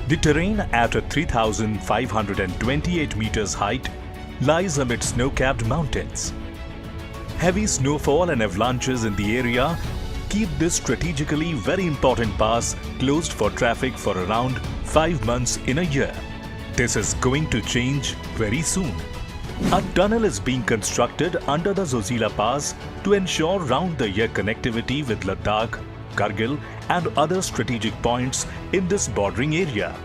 The terrain at a 3,528 meters height lies amid snow-capped mountains. Heavy snowfall and avalanches in the area keep this strategically very important pass closed for traffic for around 5 months in a year. This is going to change very soon. A tunnel is being constructed under the Zojila Pass to ensure round-the-year connectivity with Ladakh, Kargil and other strategic points in this bordering area.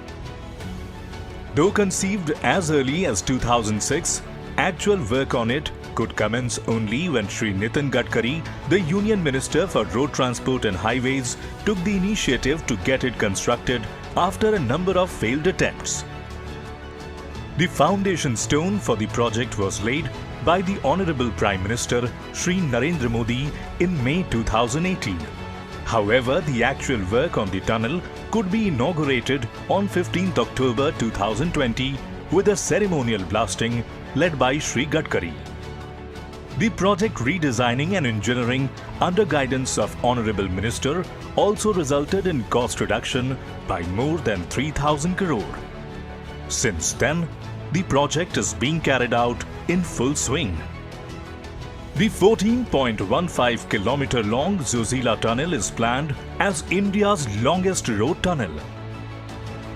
Though conceived as early as 2006, actual work on it could commence only when Shri Nitin Gadkari, the Union Minister for Road Transport and Highways, took the initiative to get it constructed after a number of failed attempts. The foundation stone for the project was laid by the Honorable Prime Minister Shri Narendra Modi in May 2018. However, the actual work on the tunnel could be inaugurated on 15th October 2020 with a ceremonial blasting led by Shri Gadkari. The project redesigning and engineering under guidance of Honorable Minister also resulted in cost reduction by more than 3,000 crore. Since then, the project is being carried out in full swing. The 14.15 km long Zojila Tunnel is planned as India's longest road tunnel.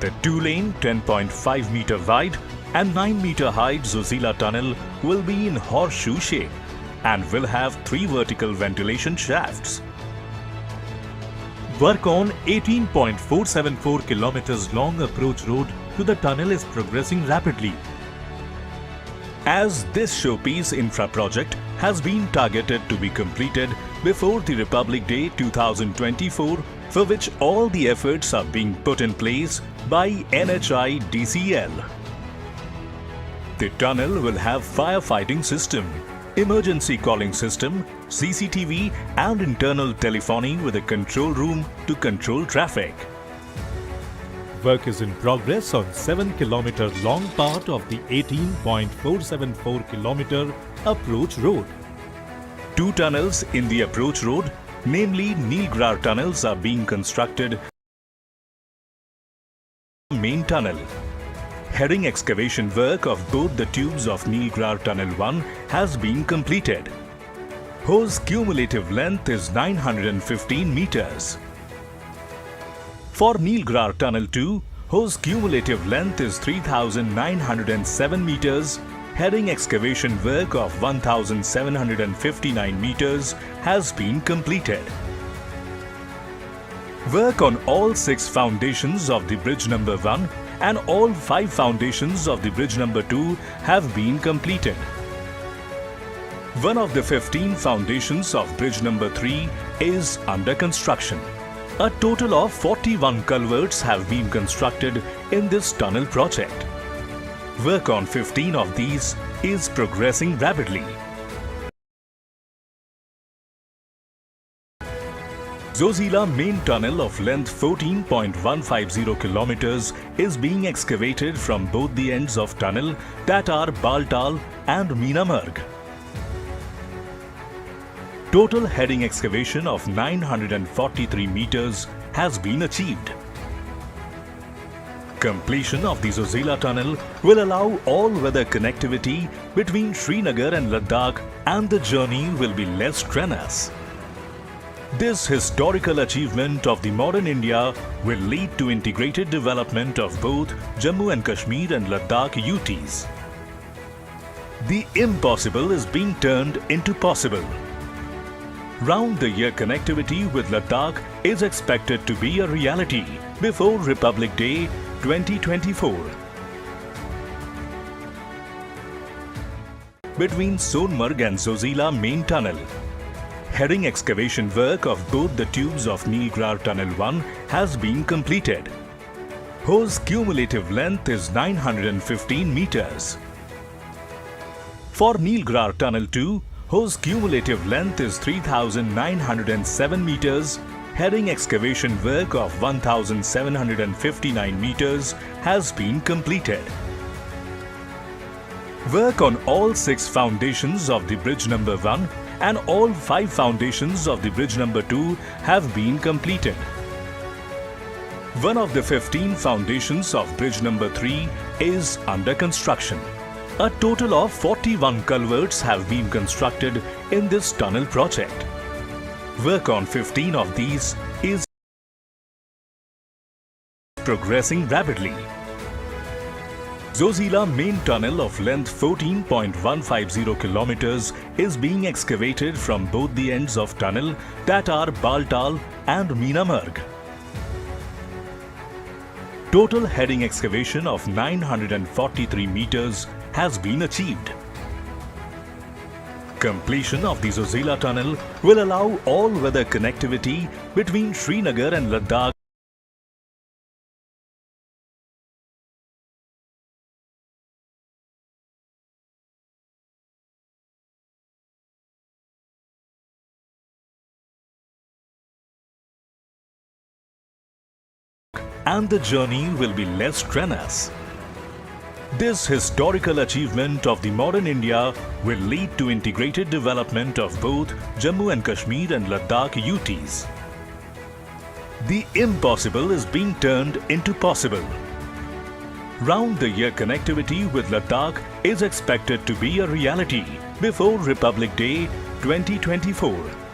The 2-lane, 10.5 meter wide and 9 meter height Zojila Tunnel will be in horseshoe shape and will have 3 vertical ventilation shafts. Work on 18.474 km long approach road to the tunnel is progressing rapidly. As this showpiece infra project has been targeted to be completed before the Republic Day 2024, for which all the efforts are being put in place by NHIDCL. The tunnel will have firefighting system, emergency calling system, CCTV and internal telephony with a control room to control traffic. Work is in progress on 7 km long part of the 18.474 km approach road. 2 tunnels in the approach road, namely Nilgrar tunnels, are being constructed. Main tunnel. Heading excavation work of both the tubes of Nilgrar Tunnel 1 has been completed. Whose cumulative length is 915 meters. For Nilgrar Tunnel 2, whose cumulative length is 3,907 meters, heading excavation work of 1,759 meters has been completed. Work on all 6 foundations of the bridge number 1 and all 5 foundations of the bridge number 2 have been completed. One of the 15 foundations of bridge number 3 is under construction. A total of 41 culverts have been constructed in this tunnel project. Work on 15 of these is progressing rapidly. Zojila main tunnel of length 14.150 km is being excavated from both the ends of tunnel that are Baltal and Minamarg. Total heading excavation of 943 meters has been achieved. Completion of the Zojila tunnel will allow all-weather connectivity between Srinagar and Ladakh, and the journey will be less strenuous. This historical achievement of the modern India will lead to integrated development of both Jammu and Kashmir and Ladakh UTs. The impossible is being turned into possible. Round-the-year connectivity with Ladakh is expected to be a reality before Republic Day 2024. Between Sonmarg and Zojila main tunnel, heading excavation work of both the tubes of Nilgrar Tunnel 1 has been completed. Whose cumulative length is 915 meters. For Nilgrar Tunnel 2, whose cumulative length is 3,907 meters, heading excavation work of 1,759 meters has been completed. Work on all 6 foundations of the bridge number 1 and all 5 foundations of the bridge number 2 have been completed. One of the 15 foundations of bridge number 3 is under construction. A total of 41 culverts have been constructed in this tunnel project. Work on 15 of these is progressing rapidly. Zojila main tunnel of length 14.150 kilometers is being excavated from both the ends of tunnel, that are Baltal and Minamarg. Total heading excavation of 943 meters has been achieved. Completion of the Zojila tunnel will allow all-weather connectivity between Srinagar and Ladakh and the journey will be less strenuous. This historical achievement of the modern India will lead to integrated development of both Jammu and Kashmir and Ladakh UTs. The impossible is being turned into possible. Round-the-year connectivity with Ladakh is expected to be a reality before Republic Day 2024.